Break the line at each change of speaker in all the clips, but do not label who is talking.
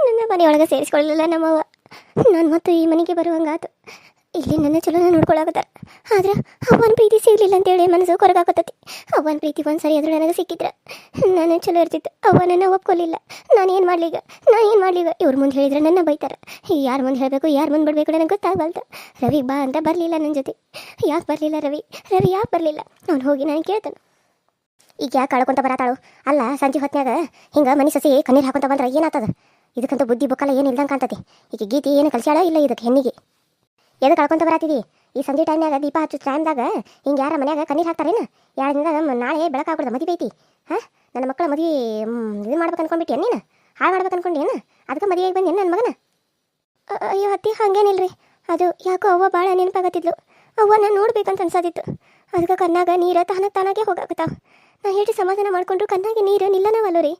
ನನ್ನ ಮನೆಯೊಳಗೆ ಸೇರಿಸ್ಕೊಳ್ಳಲಿಲ್ಲ ನಮ್ಮವ್ವ. ನಾನು ಮತ್ತು ಈ ಮನೆಗೆ ಬರುವಂಗಾತು. ಇಲ್ಲಿ ನನ್ನ ಚಲೋ ನೋಡ್ಕೊಳಕತ್ತಾರ. ಆದ್ರೆ ಅವನ ಪ್ರೀತಿ ಸಿಗಲಿಲ್ಲ ಅಂತೇಳಿ ಮನಸ್ಸು ಕೊರಗಾಕತ್ತತಿ. ಅವನ ಪ್ರೀತಿ ಒಂದು ಸರಿ ಆದರೂ ನನಗೆ ಸಿಕ್ಕಿದ್ರೆ ನಾನು ಚಲೋ ಇರ್ತಿತ್ತು. ಅವನನ್ನು ಒಪ್ಕೊಲಿಲ್ಲ. ನಾನು ಏನು ಮಾಡಲೀಗ? ಇವ್ರ ಮುಂದೆ ಹೇಳಿದ್ರೆ ನನ್ನ ಬೈತಾರೆ. ಯಾರ ಮುಂದೆ ಹೇಳಬೇಕು, ಯಾರ ಮುಂದೆ ಬಿಡಬೇಕು ನನಗೆ ಗೊತ್ತಾಗಲ್ದು. ರವಿ ಬಾ ಅಂತ ಬರಲಿಲ್ಲ ನನ್ನ ಜೊತೆ. ಯಾಕೆ ಬರಲಿಲ್ಲ ರವಿ ಯಾಕೆ ಬರಲಿಲ್ಲ? ಅವ್ನು ಹೋಗಿ ನಾನು ಕೇಳ್ತಾನೆ. ಈಗ ಯಾಕೆ ಕಳ್ಕೊಂತ ಬರತಾಳು? ಅಲ್ಲ, ಸಂಜೆ ಹೊತ್ನ್ಯಾಗ ಹಿಂಗೆ ಮನೆ ಸಸಿ ಕಣ್ಣೀರು ಹಾಕೊಂತ ಬಂದ್ರೆ ಏನಾಗ್ತದ? ಇದಕ್ಕಂತೂ ಬುದ್ಧಿ ಬುಕ್ಕಲ್ಲ ಏನು ಇಲ್ದಂಗೆ ಕಾಣ್ತತಿ. ಈಗ ಗೀತಿ ಏನು ಕಲ್ಸ್ಯಾಳ ಇಲ್ಲ ಇದಕ್ಕೆ ಹೆಣ್ಣಿಗೆ? ಎದು ಕಳ್ಕೊಂತ ಬರತ್ತಿದಿ? ಈ ಸಂಜೆ ಟೈಮ್ನಾಗ ದೀಪ ಹಚ್ಚು ಟೈಮ್ದಾಗ ಹಿಂಗೆ ಯಾರ ಮನ್ಯಾಗ ಕಣ್ಣೀರು ಹಾಕ್ತಾರೇನು? 2 ದಿನದಾಗ ನಾಳೆ ಬೆಳಕಾಗ್ಬಿಡ್ದು, ಮದುವೆ ಐತಿ. ಹಾಂ, ನನ್ನ ಮಕ್ಕಳ ಮದುವೆ ಇದು ಮಾಡ್ಬೇಕು ಅನ್ಕೊಂಡ್ಬಿಟ್ಟು ನೀನು? ಹಾಳು ಮಾಡ್ಬೇಕು ಅನ್ಕೊಂಡೇನು? ಅದಕ್ಕೆ ಮದುವೆಗೆ ಬಂದೇನು ನನ್ನ ಮಗನ? ಅಯ್ಯೋ ಅತ್ತಿ, ಹಾಗೇನಿಲ್ರಿ. ಅದು ಯಾಕೋ ಅವ್ವ ಭಾಳ ನೆನಪಾಗತ್ತಿದ್ಲು. ಅವ್ವನ ನೋಡ್ಬೇಕಂತ ಅನ್ಸೋದಿತ್ತು. ಅದಕ್ಕೆ ಕಣ್ಣಾಗ ನೀರು ತಾನಾಗೆ ಹೋಗಾಕತ್ತಾವ. ನಾ ಹೇಳಿ ಸಮಾಧಾನ ಮಾಡ್ಕೊಂಡ್ರು ಕಣ್ಣಾಗಿ ನೀರು ನಿಲ್ಲನವಲ್ಲ ರೀ.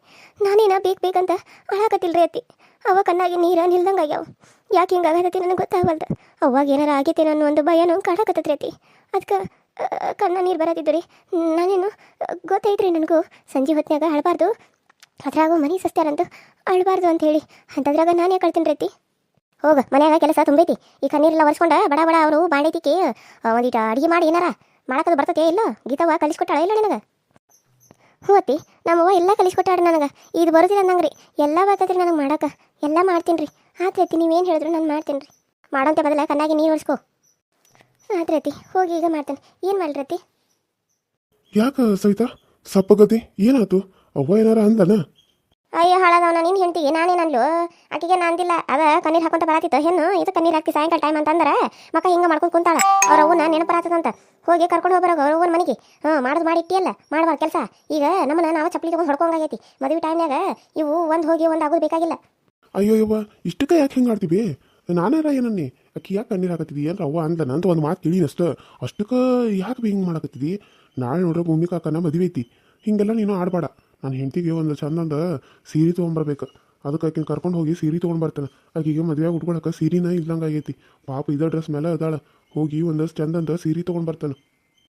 ನಾನೇನ ಬೇಕಂತ ಅಳಾಕತ್ತಿಲ್ರಿ ಅತ್ತಿ. ಅವ ಕಣ್ಣಾಗಿ ನೀರು ನಿಲ್ದಂಗೆ ಆಗ್ಯಾವ. ಯಾಕೆ ಹಿಂಗೆ ಆಗತೈತಿ ನನಗೆ ಗೊತ್ತಾಗಲ್ದು. ಅವಾಗ ಏನಾರ ಆಗೈತೆ ಅನ್ನೋ ಒಂದು ಭಯನೂ ಕಾಡಕತ್ತೈತ್ರಿ ಅತ್ತಿ. ಅದಕ್ಕೆ ಕಣ್ಣ ನೀರು ಬರತ್ತಿದ್ದು ರೀ. ನಾನೇನು ಗೊತ್ತೈತ್ರಿ ನನಗೂ ಸಂಜೆ ಹೊತ್ನ್ಯಾಗ ಅಳಬಾರ್ದು, ಅದ್ರಾಗೂ ಮನೆ ಸಸ್ತ್ಯಾರಂತೂ ಅಳಬಾರ್ದು ಅಂಥೇಳಿ. ಅಂಥದ್ರಾಗ ನಾನು ಯಾಕೆ ಅಳ್ತೀನಿ ರೀ ಅತ್ತಿ? ಹೋಗ, ಮನ್ಯಾಗ ಕೆಲಸ ತುಂಬೈತಿ. ಈ ಕಣ್ಣೀರೆಲ್ಲ ಒರೆಸ್ಕೊಂಡ ಬಡ ಅವರು ಬಾಂಡೈತಿಕೆ ಒಂದಿಟ್ಟು ಅಡುಗೆ ಮಾಡಿ ಏನಾರ ಮಾಡಕ್ಕದು ಬರ್ತತೆ ಇಲ್ಲ? ಗೀತವ್ವ ಕಲಿಸ್ಕೊಟ್ಟಾಳ ಇಲ್ಲ ನನಗೆ? ಹ್ಞೂ ಅತ್ತಿ, ನಮ್ಮವ್ವ ಎಲ್ಲ ಕಲಿಸ್ಕೊಟ್ಟಾಡ ನನಗೆ. ಇದು ಬರೋದಿಲ್ಲ ನಂಗೆ ರೀ. ಎಲ್ಲ ಬರ್ತೈತಿ ರೀ ನನಗೆ ಮಾಡಕ್ಕೆ. ಎಲ್ಲ ಮಾಡ್ತೀನಿ ರೀ. ಆತ್ರಿ ಅತ್ತಿ, ನೀವೇನು ಹೇಳಿದ್ರು ನಾನು ಮಾಡ್ತೀನಿ ರೀ. ಮಾಡೋಂತೆ ಬದಲ ಕಣ್ಣಾಗಿ ನೀರು ಒರೆಸ್ಕೋ. ಆತ್ರಿ ಅತ್ತಿ, ಹೋಗಿ ಈಗ ಮಾಡ್ತೇನೆ. ಏನು ಮಾಡ್ರಿ ಅತ್ತಿ?
ಯಾಕೆ ಸವಿತಾ ಸಪ್ಪಗತಿ? ಏನಾಯ್ತು? ಅವ್ವ ಏನಾರ ಅಂದನ?
ಅಯ್ಯೋ ಹಾಳದವನ ನಿನ್ನ ಹೆಂಡ್ತಿಗೆ ನಾನೇನನ್ಲು? ಆಕೆಗೆ ನಾನು ಅಂದಿಲ್ಲ. ಅದ ಕಣ್ಣೀರು ಹಾಕೊಂತ ಬರತ್ತಿತ್ತು ಹೆಣ್ಣು. ಇದು ಕಣ್ಣೀರು ಹಾಕಿ ಸಾಯಂಕಾಲ ಟೈಮ್ ಅಂತಂದ್ರೆ ಮಕ್ಕ ಹಿಂಗೆ ಮಾಡ್ಕೊಂಡು ಕುಂತಾಳ. ಅವ್ರ ಅವ್ವನ ನೆನಪರಾತದಂತ ಹೋಗಿ ಕರ್ಕೊಂಡು ಹೋಗ್ಬರೋ ಅವ್ರ ಅವ್ವನ ಮನೆಗೆ. ಮಾಡೋದು ಮಾಡಿ ಇಟ್ಟಿಯಲ್ಲ, ಮಾಡ್ಬಾರ್ದು ಕೆಲಸ. ಈಗ ನಮ್ಮನ್ನ ನಾವು ಚಪ್ಪಲಿ ತೊಗೊಂಡು ಹೊಡ್ಕೊಂಡಾಗೈತಿ. ಮದುವೆ ಟೈಮ್ನಾಗ ಇವು ಒಂದು ಹೋಗಿ ಒಂದು ಆಗೋದು ಬೇಕಾಗಿಲ್ಲ.
ಅಯ್ಯೋ ಯವ್ವ, ಇಷ್ಟಕ್ಕೆ ಯಾಕೆ ಹಿಂಗೆ ಆಡ್ತೀವಿ? ನಾನಾರ ಏನನ್ನಿ ಅಕ್ಕಿ ಯಾಕೆ ಕಣ್ಣೀರು ಹಾಕತ್ತಿದ್ದಿ? ಏನ್ರ ಅವ್ವ ಅಂದನ ಅಂತ ಒಂದು ಮಾತು ತಿಳಿನಷ್ಟು. ಅಷ್ಟಕ್ಕೆ ಯಾಕೆ ಹಿಂಗೆ ಮಾಡಕತ್ತಿದ್ದಿ? ನಾಳೆ ನೋಡ್ರೆ ಭೂಮಿ ಕಾಕನ ಮದುವೆ ಐತಿ. ಹಿಂಗೆಲ್ಲ ನೀನು ಆಡಬೇಡ. ನಾನು ಹೆಂಡತಿಗೆ ಒಂದು ಚಂದೊಂದು ಸೀರೆ ತೊಗೊಂಬರ್ಬೇಕು. ಅದಕ್ಕೆ ಆಕಿನ ಕರ್ಕೊಂಡು ಹೋಗಿ ಸೀರೆ ತೊಗೊಂಡು ಬರ್ತಾನೆ. ಆಕಿಗೆ ಮದುವೆಯಾಗಿ ಉಟ್ಕೊಳಕ್ಕೆ ಸೀರೆನ ಇಲ್ದಂಗೆ ಆಗೈತಿ. ಪಾಪ ಇದೇ ಡ್ರೆಸ್ ಮೇಲೆ ಅದಾಳ. ಹೋಗಿ ಒಂದಷ್ಟು ಚಂದಂತ ಸೀರೆ ತೊಗೊಂಡು ಬರ್ತಾನೆ.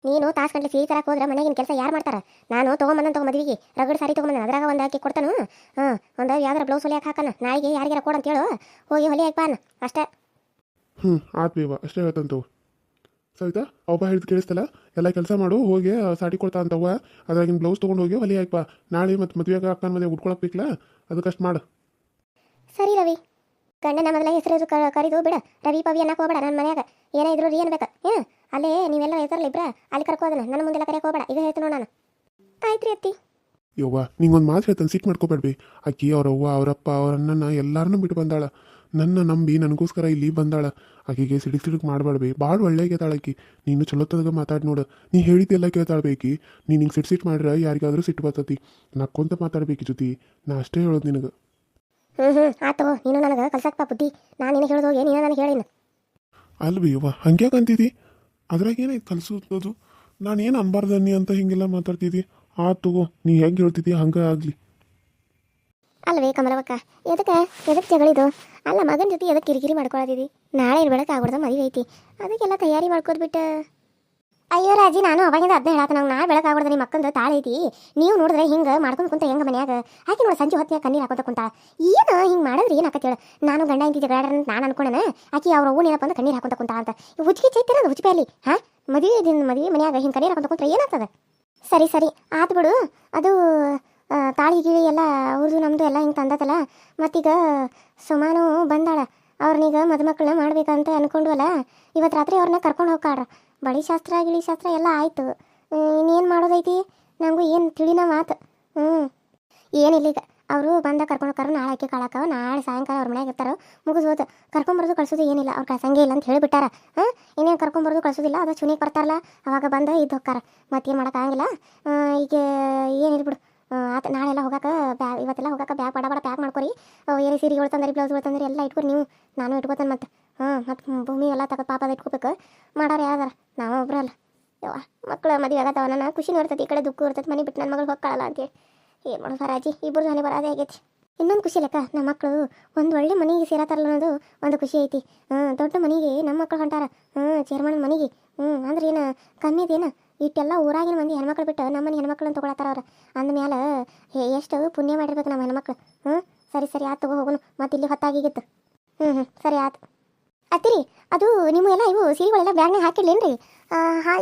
ನೀನು ತಾಸು ಗಂಟೆ ಸೀರೆ ತರಕ್ಕೆ ಹೋದ್ರೆ ಮನೆಗಿನ ಕೆಲಸ ಯಾರು ಮಾಡ್ತಾರೆ? ನಾನು ತೊಗೊಂಬಂದು ಮದುವೆಗೆ ರಗಡ್ ಸಾರಿ ತೊಗೊಂಬಂದ. ಅದ್ರಾಗ ಒಂದು ಹಾಕಿ ಕೊಡ್ತಾನು. ಒಂದು ಯಾವ್ದಾರ ಬ್ಲೌಸ್ ಹೊಲಿಯಾಕೆ ಹಾಕನ. ನಾಳೆಗೆ ಯಾರಿಗಾರ ಕೊಡಂತ ಹೇಳು, ಹೋಗಿ ಹೊಲಿಯಾಕೆ ಬಾನ ಅಷ್ಟೇ.
ಆತ್ ಬೇವ, ಅಷ್ಟೇ ಹೇಳ್ತಂತವು. ಸವಿತಾ, ಒಬ್ಬ ಹೇಳಿದ್ ಕೇಳಿಸ್ತಲ್ಲ? ಎಲ್ಲ ಕೆಲಸ ಮಾಡು, ಹೋಗಿ ಸಾಡಿ ಕೊಡ್ತಾ ಅಂತವ್ವ. ಅದ್ರಾಗಿನ ಬ್ಲೌಸ್ ತೊಗೊಂಡು ಹೋಗಿ ಹೊಲಿ ಹಾಕ್ಬಾ. ನಾಳೆ ಮತ್ತು ಮದುವೆಗೆ ಅಕ್ಕನ ಮದುವೆ ಉಟ್ಕೊಳಕ್ ಬೇಕಲ್ಲ, ಅದಕ್ಕಷ್ಟು ಮಾಡು.
ಸರಿ ರವಿ, ಗಂಡನ ಮೊದಲ ಹೆಸರು ಕರಿದು ಬಿಡ. ರವಿ ಪವಿ ಅನ್ನಕ್ಕೆ ಹೋಗ್ಬೇಡ. ನನ್ನ ಮನ್ಯಾಗ ಏನೇ ಇದ್ರು ರೀ ಅನ್ಬೇಕು. ಅಲ್ಲೇ ನೀವೆಲ್ಲ ಇರ್ತಾರಲ್ಲ ಇಬ್ರ, ಅಲ್ಲಿ ಕರ್ಕೋದನ. ನನ್ನ ಮುಂದೆಲ್ಲ ಕರೆಯಕ್ಕೆ ಹೋಗ್ಬೇಡ. ಈಗ ಹೇಳ್ತೀನಿ ನಾನು. ಆಯ್ತು ರೀ ಅತ್ತಿ.
ಯವ್ವ, ನಿಂಗೊಂದು ಮಾತು ಹೇಳ್ತಾನೆ, ಸಿಟ್ಟು ಮಾಡ್ಕೋಬೇಡ್ರಿ. ಆಕಿ ಅವ್ರವ್ವ ಅವರಪ್ಪ ಅವ್ರ ಅಣ್ಣನ ಎಲ್ಲಾರನ್ನೂ ಬಿಟ್ಟು ಬಂದಾಳ. ನನ್ನ ನಂಬಿ ನನಗೋಸ್ಕರ ಇಲ್ಲಿ ಬಂದಾಳ. ಆಕೆಗೆ ಸಿಡಿಕ್ ಮಾಡಬೇಡ್ಬಿ. ಭಾಳ ಒಳ್ಳೆಗೆದಾಳ ಆಕಿ. ನೀನು ಚಲೋತ್ತದಾಗ ಮಾತಾಡಿ ನೋಡು. ನೀ ಹೇಳಿದ್ದೆಲ್ಲ ಕೇಳ್ತಾಳ್ಬೇಕಿ. ನೀನು ಹಿಂಗೆ ಸಿಟ್ಟು ಮಾಡ್ರೆ ಯಾರಿಗಾದ್ರೂ ಸಿಟ್ಟು ಬರ್ತತಿ. ನಕ್ಕೊಂತ ಮಾತಾಡ್ಬೇಕಿ ಜೊತೆ. ನಾ ಅಷ್ಟೇ ಹೇಳೋದು ನಿನಗೆ.
ಆತು, ನೀನು ನನಗೆ ಕಲ್ಸಕ್ಪ ಬುದ್ಧಿ. ನಾನು ನಿನಗೆ ಹೇಳೋದು ಹೋಗಿ ನೀನು ನನಗೆ ಹೇಳಿನ.
ಅಲ್ವಿ ಯವ್ವ, ಹಂಗ್ಯಾಕೆ ಅಂತಿದ್ದಿ? ಅದ್ರಾಗ ಏನಾಯ್ತು ಕಲ್ಸೋದು? ನಾನು ಏನು ಅನ್ಬಾರ್ದನ್ನಿ ಅಂತ ಹಿಂಗೆಲ್ಲ ಮಾತಾಡ್ತಿದ್ದಿ. ತಗೋ, ನೀ ಹೆಂಗೆ ಹೇಳ್ತಿದ್ದಿ ಹಂಗೆ ಆಗಲಿ.
ಅಲ್ವೇ ಕಮಲವಕ್ಕ, ಎದಕ್ಕೆ ಜಗಳಿದು? ಅಲ್ಲ, ಮಗನ ಜೊತೆ ಎದಕ್ಕೆ ಕಿರಿಕಿರಿ ಮಾಡ್ಕೊಳತಿದ್ದಿ? ನಾಳೆ ಬೆಳಗ್ಗೆ ಆಗ್ಬಿಡ್ದ ಮದುವೆ ಐತಿ. ಅದಕ್ಕೆಲ್ಲ ತಯಾರಿ ಮಾಡ್ಕೋದ್ಬಿಟ್ಟು. ಅಯ್ಯೋ ರಾಜಿ, ನಾನು ಅವಾಗಿಂದ ಅದನ್ನ ಹೇಳತ್ತ. ನಾವು ನಾಳೆ ಬೆಳಗ್ಗೆ ಆಗ್ಬಿಡ್ದ ನಿಮ್ಮ ಮಕ್ಕಂದು ತಾಳೆ ಐತಿ. ನೀವು ನೋಡಿದ್ರೆ ಹಿಂಗೆ ಮಾಡ್ಕೊಂಡು ಕುಂತ ಹೆಂಗೆ ಮನ್ಯಾಗ ಆಕೆ ನೋಡಿ ಸಂಜೆ ಹೊತ್ತಿಗೆ ಕಣ್ಣೀರು ಹಾಕೋತ ಕುಂತಾಳ. ಏನು ಹಿಂಗೆ ಮಾಡಿದ್ರೆ ಏನು ಹಾಕತ್ತೇಳು? ನಾನು ಗಂಡ ಇಂತಿ ಜಗಳ ಅಂತ ನಾನು ಅನ್ಕೊಂಡೇನೆ. ಆಕೆ ಅವ್ರ ಅವ್ವ ಏನಪ್ಪ ಅಂದ್ರೆ ಕಣ್ಣೀರು ಹಾಕೊಂತ ಕುಂತಾಳ ಅಂತ. ಹುಚ್ಚಿಗೆ ಚೈತಿರ ಅದು ಹುಚ್ಚಿ ಅಲ್ಲಿ. ಮದುವೆ ಮನ್ಯಾಗ ಹಿಂಗೆ ಕಣ್ಣೀರು ಹಾಕೊಂತ ಕುಂತ್ರೆ ಏನಾಗ್ತದೆ? ಸರಿ ಆತು ಬಿಡು. ಅದು ತಾಳಿ ಗಿಳಿ ಎಲ್ಲ ಅವ್ರದ್ದು ನಮ್ಮದು ಎಲ್ಲ ಹಿಂಗೆ ತಂದತಲ್ಲ. ಮತ್ತೀಗ ಸುಮಾನು ಬಂದಾಳ. ಅವ್ರನ್ನೀಗ ಮದುಮಕ್ಕಳನ್ನ ಮಾಡ್ಬೇಕಂತ ಅನ್ಕೊಂಡ್ವಲ್ಲ. ಇವತ್ತು ರಾತ್ರಿ ಅವ್ರನ್ನ ಕರ್ಕೊಂಡು ಹೋಗ್ಕಾಡ್ರ. ಬಳಿ ಶಾಸ್ತ್ರ ಗಿಳಿ ಶಾಸ್ತ್ರ ಎಲ್ಲ ಆಯಿತು. ಇನ್ನೇನು ಮಾಡೋದೈತಿ? ನನಗೂ ಏನು ತಿಳಿನ ಮಾತು. ಏನಿಲ್ಲ, ಈಗ ಅವರು ಬಂದ ಕರ್ಕೊಂಡು ನಾಳೆ ಅಕ್ಕಿ ಕಾಳಕ್ಕ. ನಾಳೆ ಸಾಯಂಕಾಲ ಅವ್ರ ಮನ್ಯಾಗ ಇರ್ತಾರೋ ಮುಗಿಸೋದು. ಕರ್ಕೊಂಬರೋದು ಕಳ್ಸೋದು ಏನಿಲ್ಲ. ಅವ್ರು ಕಳ್ಸಂಗೆ ಇಲ್ಲ ಅಂತ ಹೇಳಿಬಿಟ್ಟಾರ. ಇನ್ನೇನು ಕರ್ಕೊಂಬರೋದು ಕಳ್ಸೋದಿಲ್ಲ. ಅದು ಚುನಿಗೆ ಬರ್ತಾರಲ್ಲ, ಅವಾಗ ಬಂದು ಇದ್ದು ಹೋಗ್ತಾರ. ಮತ್ತೇನು ಮಾಡೋಕ್ಕಾಗಿಲ್ಲ. ಈಗ ಏನಿಲ್ಲ ಬಿಡು. ನಾಳೆ ಎಲ್ಲ ಹೋಗಕ್ಕೆ ಇವತ್ತೆಲ್ಲ ಹೋಗಕ್ಕೆ ಬ್ಯಾಗ್ ಬಡ ಪ್ಯಾಕ್ ಮಾಡ್ಕೊರಿ. ಏನೇ ಸೀರೆಗಳು ತಂದ್ರಿ, ಬ್ಲೌಸ್ಗಳು ತಂದ್ರಿ ಎಲ್ಲ ಇಟ್ಕೊರಿ ನೀವು. ನಾನು ಇಟ್ಕೋತಾನೆ ಮತ್ತೆ. ಮತ್ತು ಭೂಮಿ ಎಲ್ಲ ತಗೋ ಪಾಪ ಅದು ಇಟ್ಕೋಬೇಕು. ಮಾಡೋರು ಯಾವ್ದಾರ ನಾವು ಒಬ್ರಲ್ಲ. ಯವ್ವ, ಮಕ್ಕಳು ಮದುವೆ ಆಗತ್ತವ. ನನ್ನ ಖುಷಿನೂ ಇರ್ತೈತಿ, ಈ ಕಡೆ ದುಃಖ ಇರ್ತೈತಿ. ಮನೆ ಬಿಟ್ಟು ನನ್ನ ಮಗಳು ಹೋಗ್ಕೊಳ್ಳಲ್ಲ ಅಂತೇಳಿ ಏನು ಮಾಡೋದು ರಾಜಿ? ಇಬ್ಬರು ಜಾನೆ ಬರೋದೇ ಆಗೈತಿ. ಇನ್ನೊಂದು ಖುಷಿ ಲೆಕ್ಕ, ನಮ್ಮ ಮಕ್ಕಳು ಒಂದು ಒಳ್ಳೆ ಮನೆಗೆ ಸೇರತ್ತಾರಲ್ಲ ಅನ್ನೋದು ಒಂದು ಖುಷಿ ಐತಿ. ದೊಡ್ಡ ಮನೆಗೆ ನಮ್ಮ ಮಕ್ಕಳು ಹೊಂಟಾರ. ಚೇರ್ಮನ್ ಮನೆಗೆ. ಅಂದ್ರೆ ಏನು ಕಮ್ಮಿ ಇದೇನು? ಇಟ್ಟೆಲ್ಲ ಊರಾಗಿನ ಮಂದಿ ಹೆಣ್ಮಕ್ಳು ಬಿಟ್ಟು ನಮ್ಮನೆ ಹೆಣ್ಮಕ್ಳನ್ನ ತೊಗೊಳತ್ತಾರ ಅವ್ರು. ಅಂದಮೇಲೆ ಎಷ್ಟು ಪುಣ್ಯ ಮಾಡಿರ್ಬೇಕು ನಮ್ಮ ಹೆಣ್ಮಕ್ಳು. ಸರಿ ಸರಿ ಆತು ತಗೋ ಹೋಗೋನು ಮತ್ತೆ ಇಲ್ಲಿ ಹೊತ್ತಾಗಿಗಿತ್ತು ಸರಿ ಆತು ಅತ್ತಿರಿ ಅದು ನಿಮ್ಮ ಎಲ್ಲ ಇವು ಸೀರೆಗಳೆಲ್ಲ ಬ್ಯಾಗ್ನಾಗ ಹಾಕಿಡ್ಲೇನ್ರಿ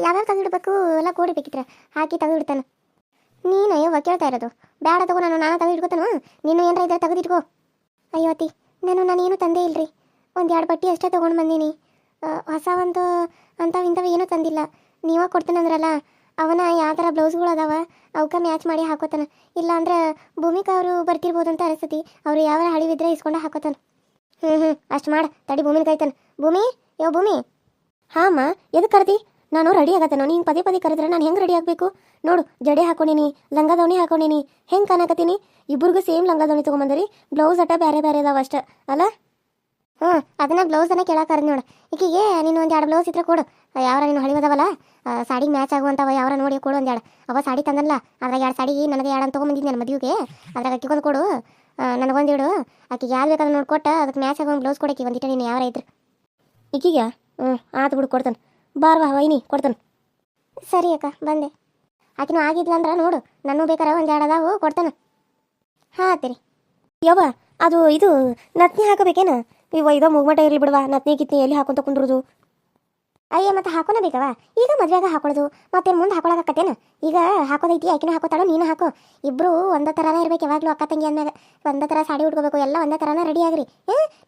ಯಾವ್ಯಾವ ತೆಗೆದಿಡ್ಬೇಕು ಎಲ್ಲ ಬೇಕಿದ್ರೆ ಹಾಕಿ ತೆಗೆದಿಡ್ತಾನೆ ನೀನು ಯವ್ವ ಕೇಳ್ತಾ ಇರೋದು ಬೇಡ ತಗೋ ನಾನು ತೆಗೆದಿಟ್ಕೋತಾನು ನೀನು ಏನಾರ ಇದ್ರೆ ತೆಗೆದಿಟ್ಕೋ ಅಯ್ಯೋ ಅತ್ತಿ ನಾನೇನು ತಂದೇ ಇಲ್ರಿ ಒಂದು 2 ಬಟ್ಟೆ ಅಷ್ಟೇ ತೊಗೊಂಡು ಬಂದೀನಿ ಹೊಸ ಒಂದು ಅಂಥವು ಏನೂ ತಂದಿಲ್ಲ ನೀವೇ ಕೊಡ್ತೇನಂದ್ರಲ್ಲ ಅವನ ಯಾವ ಥರ ಬ್ಲೌಸ್ಗಳು ಅದಾವ ಅವಕ್ಕೆ ಮ್ಯಾಚ್ ಮಾಡಿ ಹಾಕೋತಾನೆ ಇಲ್ಲಾಂದ್ರೆ ಭೂಮಿಕಾ ಅವರು ಬರ್ತಿರ್ಬೋದು ಅಂತ ಅನಿಸ್ತತಿ ಅವರು ಯಾವ ಹಳಿವಿದ್ರೆ ಇಸ್ಕೊಂಡು ಹಾಕೋತಾನೆ ಅಷ್ಟು ಮಾಡ ತಡಿ ಭೂಮಿನ ಕಾಯ್ತಾನೆ ಭೂಮಿ ಭೂಮಿ ಹಾಂ ಅಮ್ಮ ಎದಕ್ಕೆ ಕರ್ದಿ ನಾನು ರೆಡಿ ಆಗತ್ತೇನೋ ನೀನು ಪದೇ ಪದೇ ಕರೆದ್ರೆ ನಾನು ಹೆಂಗೆ ರೆಡಿ ಆಗಬೇಕು ನೋಡು ಜಡೆ ಹಾಕೊಂಡೀನಿ ಲಂಗದವಣಿ ಹಾಕೊಂಡೀನಿ ಹೆಂಗೆ ಕಾಣಕತ್ತೀನಿ ಇಬ್ಬರಿಗೂ ಸೇಮ್ ಲಂಗದವಣಿ ತೊಗೊಂಬಂದಿರಿ ಬ್ಲೌಸ್ ಅಟ ಬೇರೆ ಬೇರೆ ಅದಾವ ಅಷ್ಟೇ ಅಲ್ಲ ಅದನ್ನ ಬ್ಲೌಸನ್ನ ಕೇಳಾಕರ್ದು ನೋಡು ಈಕಿಗೆ ನೀನು ಒಂದು 2 ಬ್ಲೌಸ್ ಇದ್ರೆ ಕೊಡು ಯಾವ್ರ ನೀನು ಹಳಿವದವಲ್ಲ ಸಾಡಿಗೆ ಮ್ಯಾಚ್ ಆಗುವಂಥವ ಯಾವ್ರ ನೋಡಿ ಕೊಡು ಒಂದು 2 ಅವ ಸಾಡಿ ತಂದಲ್ಲ ಅದ್ರಾಗ 2 ಸಾಡಿ ನನಗೆ 2 ಅಂತ ತೊಗೊಂಬಂದಿದ್ದೆ ನನ್ನ ಮದುವೆಗೆ ಅದ್ರಾಗ ಅಕ್ಕಿಗೊಂದು ಕೊಡು ನನಗೊಂದಿಡು ಆಕಿಗೆ ಯಾವ್ದು ಬೇಕಾದ್ರೆ ನೋಡ್ಕೊಟ್ಟು ಅದಕ್ಕೆ ಮ್ಯಾಚ್ ಆಗೋ ಬ್ಲೌಸ್ ಕೊಡಕ್ಕೆ ಒಂದಿಟ್ಟು ನೀನು ಯಾವ್ರ ಇದ್ರು ಈಕಿಗೆ ಆತು ಬಿಡು ಕೊಡ್ತಾನೆ ಬಾರ್ವಾ ವೈನಿ ಕೊಡ್ತಾನೆ ಸರಿ ಅಕ್ಕ ಬಂದೆ ಆಕಿನೂ ಆಗಿದ್ಲಂದ್ರೆ ನೋಡು ನಾನು ಬೇಕಾರೆ ಒಂದು 2 ಅದಾವು ಕೊಡ್ತಾನೆ ಹಾಂ ಆತಿರಿ ಯವ್ವ ಅದು ಇದು ನತ್ನಿ ಹಾಕಬೇಕೇನು ಇದೋ ಮೂಗ್ಮಟ ಇರಲಿ ಬಿಡುವ ನತ್ನಿ ಕಿತ್ನಿ ಎಲ್ಲಿ ಹಾಕೊಂತ ಕುಂದ್ರುದು ಅಯ್ಯ ಮತ್ತೆ ಹಾಕೋನ ಬೇಕವ ಈಗ ಮದುವೆಗ ಹಾಕೊಳ್ಳೋದು ಮತ್ತೆ ಮುಂದೆ ಹಾಕೊಳಕತ್ತೇನು ಈಗ ಹಾಕೋದೈತಿ ಆಕಿನೂ ಹಾಕೋತಾಳೋ ನೀನು ಹಾಕೋ ಇಬ್ಬರು ಒಂದೇ ಥರನೇ ಇರ್ಬೇಕು ಯಾವಾಗಲೂ ಅಕ್ಕ ತಂಗಿ ಅಂದಾಗ ಒಂದೇ ಥರ ಸಾಡಿ ಉಟ್ಕೋಬೇಕು ಎಲ್ಲ ಒಂದೇ ಥರನೇ ರೆಡಿ ಆಗ್ರಿ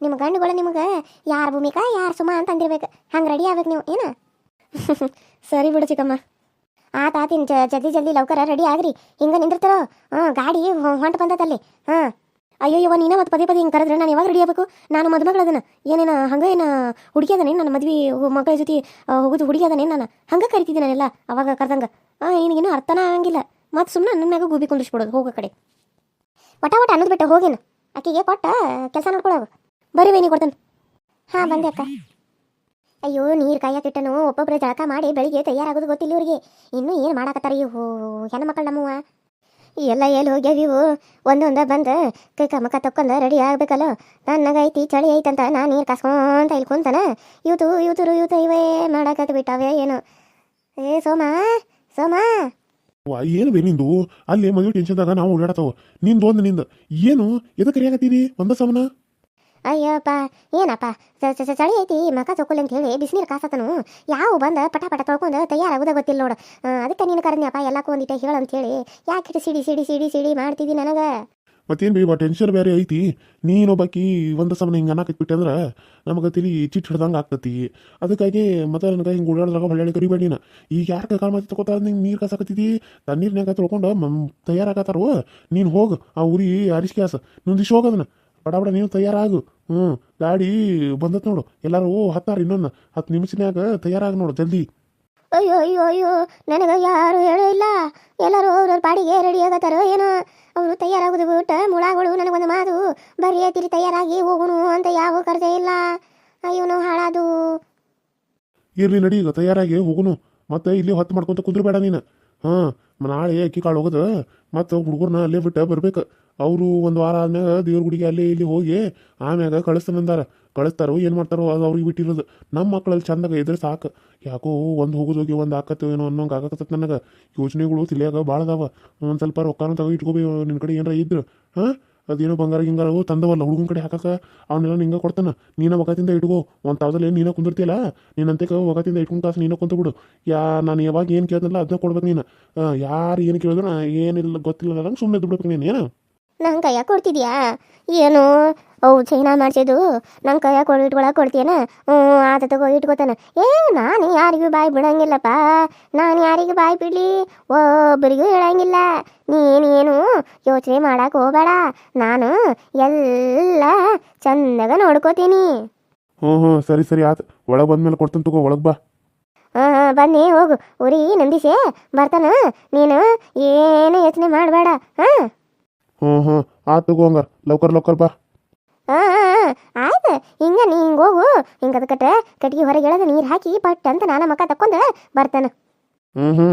ನಿಮ್ಮ ಗಂಡುಗಳು ನಿಮಗೆ ಯಾರು ಭೂಮಿಕಾ ಯಾರು ಸುಮಾ ಅಂತ ಅಂದಿರ್ಬೇಕು ಹಂಗೆ ರೆಡಿ ಆಗ್ಬೇಕು ನೀವು ಏನು ಸರಿ ಬಿಡು ಚಿಕ್ಕಮ್ಮ ಆತಿನ ಜಲ್ದಿ ಲೌಕರ ರೆಡಿ ಆಗ್ರಿ ಹಿಂಗೆ ನಿಂದಿರ್ತಾರೋ ಗಾಡಿ ಹೊಂಟು ಬಂದದಲ್ಲಿ ಅಯ್ಯೋ ನೀನ ಮತ್ತೆ ಪದೇ ಹಿಂಗೆ ಕರೆದ್ರೆ ನಾನು ಯಾವಾಗ ರೆಡಿ ಆಗಬೇಕು ನಾನು ಮದುಮಗಳದನ ಏನೇನು ಹಂಗೆ ಏನು ಹುಡುಗಿ ಅದನೇ ನನ್ನ ಮದುವೆ ಮಕ್ಕಳ ಜೊತೆ ಹೋಗೋದು ಹುಡುಗಿ ಅದನೇ ನಾನು ಹಂಗೆ ಕರಿತಿದ್ದೆ ನಾನೆಲ್ಲ ಅವಾಗ ಕರೆದಂಗೆ ಏನಿಗೇನು ಅರ್ಥನ ಆಗಂಗಿಲ್ಲ ಮತ್ತು ಸುಮ್ಮನೆ ನನ್ನ ಮ್ಯಾಗ ಗೂಬಿ ಕುಂದಿಸ್ಬಿಡೋದು ಹೋಗೋ ಕಡೆ ಒಟ ಅನ್ನೋದು ಬಿಟ್ಟು ಹೋಗೇನು ಆಕೆಗೆ ಕೊಟ್ಟ ಕೆಲಸ ನೋಡ್ಕೊಳ್ಳೋದು ಬರೀ ವೇನಿ ಕೊಡ್ತಾನೆ ಹಾಂ ಬಂದೆ ಅಕ್ಕ ಅಯ್ಯೋ ನೀರು ಕಾಯಕ್ಕಿಟ್ಟನು ಒಬ್ಬೊಬ್ಬರು ಜಳಕ ಮಾಡಿ ಬೆಳಿಗ್ಗೆ ತಯಾರಾಗೋದು ಗೊತ್ತಿಲ್ಲ ಇವ್ರಿಗೆ ಇನ್ನೂ ಏನು ಮಾಡಾಕತ್ತಾರ ಇವು ಹೆಣ್ಮಕ್ಳು ನಮ್ಮವ ಎಲ್ಲ ಎಲ್ಲಿ ಹೋಗ್ಯಾವಿವು ಒಂದೊಂದ ಬಂದು ಕೈ ಮುಖ ತಕ್ಕೊಂಡು ರೆಡಿ ಆಗ್ಬೇಕಲ್ಲ ನನಗೈತಿ ಚಳಿ ಐತಂತ ನಾನು ನೀರು ಕಾಸ್ಕೊಂತ ಇಲ್ಲಿ ಕುಂತಾನ ಇವತ್ತು ಇವೇ ಮಾಡಾಕತ್ ಬಿಟ್ಟಾವೆ ಏನು ಸೋಮ
ಏನು ಬೇ ನಿಂದು ಅಲ್ಲಿ ಮದುವೆ ಟೆನ್ಷನ್ದಾಗ ನಾವು ಓಡಾಡತಾವ ನಿಂದು ಏನು ಎದಕ್ಕೆ ಕರಿಯಾಕತ್ತೀರಿ ಒಂದ ಸಮನ
ಅಯ್ಯಪ್ಪ ಏನಪ್ಪ ಚಳಿ ಐತಿ ಮಕ ಚೊಕ್ಕಲಿ ಅಂತ ಹೇಳಿ ಬಿಸಿನೀರು ಕಾಸತನು ಯಾವ ಬಂದ ಪಟ ತೊಳ್ಕೊಂಡು ತಯಾರಾಗೋದ ಗೊತ್ತಿಲ್ಲ ನೋಡು ಅದಕ್ಕೆ ನೀನು ಕರೆದ್ನಪ್ಪ ಎಲ್ಲಕ್ಕೂ ಒಂದಿಟ್ಟ ಹೇಳು ಅಂತ ಹೇಳಿ ಯಾಕೆ ಸಿಡಿ ಮಾಡ್ತಿದ್ದಿ ನನಗೆ
ಮತ್ತೇನು ಬೀ ಟೆನ್ಷನ್ ಬೇರೆ ಐತಿ ನೀನೊಬ್ಬಾಕಿ ಒಂದು ಸಮನ ಹಿಂಗೆ ಅನ್ನಕತ್ಬಿಟ್ಟೆ ಅಂದ್ರೆ ನಮಗೆ ತಿಳಿ ಚಿಟ್ಟು ಹಿಡ್ದಂಗೆ ಆಗ್ತತಿ ಅದಕ್ಕಾಗಿ ಮತ್ತೆ ನನಗೆ ಹಿಂಗೆ ಓಡಾಡಿದಾಗ ಹೊಳ್ಳಿ ಕರಿಬೇಡಿ ನೀನು ಈಗ ಯಾರು ಕಾಳು ಮಾತಿ ತಗೋತಾರ ನಿಂಗೆ ನೀರು ಕಾಸಕತ್ತಿದ್ದಿ ತಣ್ಣೀರ್ನಾಗ ತೊಳ್ಕೊಂಡು ತಯಾರಾಗತ್ತಾರೋ ನೀನು ಹೋಗು ಆ ಊರಿ ಅರಿಶಿಕೆ ಹಾಸ ನಂದಿಶ್ ಹೋಗೋದನ್ನ ಬಡ ನೀನು ತಯಾರಾಗು ಗಾಡಿ ಬಂದತ್ ನೋಡು ಎಲ್ಲರೂ ಹತ್ತಾರ ಇನ್ನೊಂದು 10 ನಿಮಿಷನ್ಯಾಗ ತಯಾರಾಗ ನೋಡು ಜಲ್ದಿ
ಅಯ್ಯೋ ನನಗೆ ಯಾರು ಹೇಳೇ ಇಲ್ಲ ಎಲ್ಲರೂ ಅವ್ರವ್ರ ಪಾಡಿಗೆ ರೆಡಿ ಆಗತ್ತಾರೋ ಏನೋ ಅವರು ತಯಾರಾಗೋದು ಬಿಟ್ಟು ಮುಳಾಗಳು ನನಗೊಂದು ಮಾತು ಬರೀ ತಿರಿ ತಯಾರಾಗಿ ಹೋಗುನು ಅಂತ ಯಾವ ಕರ್ಜೆ ಇಲ್ಲ ಅಯ್ಯೋನು ಹಾಳಾದು
ಇರ್ಲಿ ನಡಿ ಈಗ ತಯಾರಾಗಿ ಹೋಗುನು ಮತ್ತೆ ಇಲ್ಲಿ ಹೊತ್ತು ಮಾಡ್ಕೊಂತ ಕುಂದ್ರಬೇಡ ನೀನು ನಾಳೆ ಅಕ್ಕಿ ಕಾಳು ಹೋಗೋದು ಮತ್ತು ಹುಡುಗರನ್ನ ಅಲ್ಲೇ ಬಿಟ್ಟು ಬರ್ಬೇಕು ಅವರು ಒಂದು ವಾರ ಆದ್ಮ್ಯಾಗ ದೇವ್ರ ಗುಡಿಗೆ ಅಲ್ಲಿ ಇಲ್ಲಿ ಹೋಗಿ ಆಮ್ಯಾಗ ಕಳಿಸ್ತಾರೋ ಏನು ಮಾಡ್ತಾರೋ ಅದು ಅವ್ರಿಗೆ ಬಿಟ್ಟಿರೋದು ನಮ್ಮ ಮಕ್ಕಳಲ್ಲಿ ಚಂದಾಗ ಇದ್ರೆ ಸಾಕು ಯಾಕೋ ಒಂದು ಹೋಗಿ ಒಂದು ಹಾಕತ್ತೋ ಏನೋ ಅನ್ನೋಂಗೆ ಆಗಕತ್ತ ನನಗೆ ಯೋಚನೆಗಳು ತಿಳಿಯಾಗ ಭಾಳ ಅದಾವ ಒಂದು ಸ್ವಲ್ಪ ರೊಕ್ಕನೂ ತಗೋ ಇಟ್ಕೋಬಿ ನಿನ್ನ ಕಡೆ ಏನಾರ ಇದ್ರು ಅದೇನೋ ಬಂಗಾರ ಗಿಂಗಾರವು ತಂದವಲ್ಲ ಹುಡುಗನ ಕಡೆ ಹಾಕಕ್ಕೆ ಅವನ್ನೆಲ್ಲ ನಿಂಗೆ ಕೊಡ್ತಾನೆ ನೀನು ಒಗತಿಂದ ಇಟ್ಕೋ 1000 ನೀನು ಕುಂದಿರ್ತಿಯಲ್ಲ ನೀನಂತೆ ಒಗತಿಂದ ಇಟ್ಕೊಂಡು ಕಾಸು ನೀನು ಕುಂತು ಬಿಡು ನಾನು ಯಾವಾಗ ಏನು ಕೇಳ್ದಲ್ಲ ಅದನ್ನ ಕೊಡ್ಬೇಕು ನೀನು ಯಾರು ಏನು ಕೇಳಿದ್ರು ಏನಿಲ್ಲ ಗೊತ್ತಿಲ್ಲ ನಂಗೆ ಸುಮ್ಮನೆ ಬಿಡ್ಬೇಕು ನೀನು ಏನು
ನಂಗೆ ಕೈಯಾಗ ಕೊಡ್ತಿದ್ಯಾ ಏನು ಅವು ಚೈನಾ ಮಾಡಿಸಿದ್ದು ನಂಗೆ ಕೈಯಾಗ ಇಟ್ಕೊಳಕ್ಕೆ ಕೊಡ್ತೀಯನ ಆತ ತಗೋ ಇಟ್ಕೋತಾನ ನಾನು ಯಾರಿಗೂ ಬಾಯಿ ಬಿಡಂಗಿಲ್ಲಪ್ಪ ನಾನು ಯಾರಿಗೆ ಬಾಯಿ ಬಿಡಲಿ ಒಬ್ಬರಿಗೂ ಹೇಳಂಗಿಲ್ಲ ನೀನೇನು ಯೋಚನೆ ಮಾಡಕ್ಕೆ ಹೋಗಬೇಡ ನಾನು ಎಲ್ಲ ಚಂದಾಗ ನೋಡ್ಕೋತೀನಿ
ಸರಿ ಆತು ಒಳಗೆ ಬಂದ್ಮೇಲೆ ಕೊಡ್ತಾನೆ ತಗೋ ಒಳಗೆ ಬಾ
ಬನ್ನಿ ಹೋಗು ಊರಿ ನಂದಿಸೆ ಬರ್ತಾನ ನೀನು ಏನು ಯೋಚನೆ ಮಾಡಬೇಡ
ಆತು ತಗೋ ಹಂಗಾರ ಲೌಕರ್ ಬಾ
ಆಯ್ತು ಹಿಂಗ ನೀ ಹಿಂಗೆ ಹೋಗು ಹಿಂಗೆ ಅದಕ್ಕೆ ಕಟ್ಟಿಗೆ ಹೊರಗೆ ಎಳೆದು ನೀರು ಹಾಕಿ ಪಟ್ ಅಂತ ನಾನು ಮಕ್ಕ ತಕ್ಕೊಂಡು ಬರ್ತಾನೆ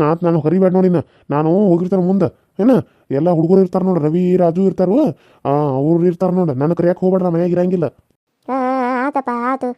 ಆತು ನಾನು ಹೊರಿಬೇಡ ನೋಡಿನ ನಾನು ಹೋಗಿರ್ತಾನೆ ಮುಂದೆ ಏನ ಎಲ್ಲ ಹುಡುಗರು ಇರ್ತಾರೆ ನೋಡು ರವಿ ರಾಜು ಇರ್ತಾರು ಅವ್ರು ಇರ್ತಾರೆ ನೋಡು ನನ್ನ ಕರಿಯಾಕೆ ಹೋಗ್ಬೇಡ ಮನ್ಯಾಗ ಇರಂಗಿಲ್ಲ
ಆತಪ್ಪ ಆತು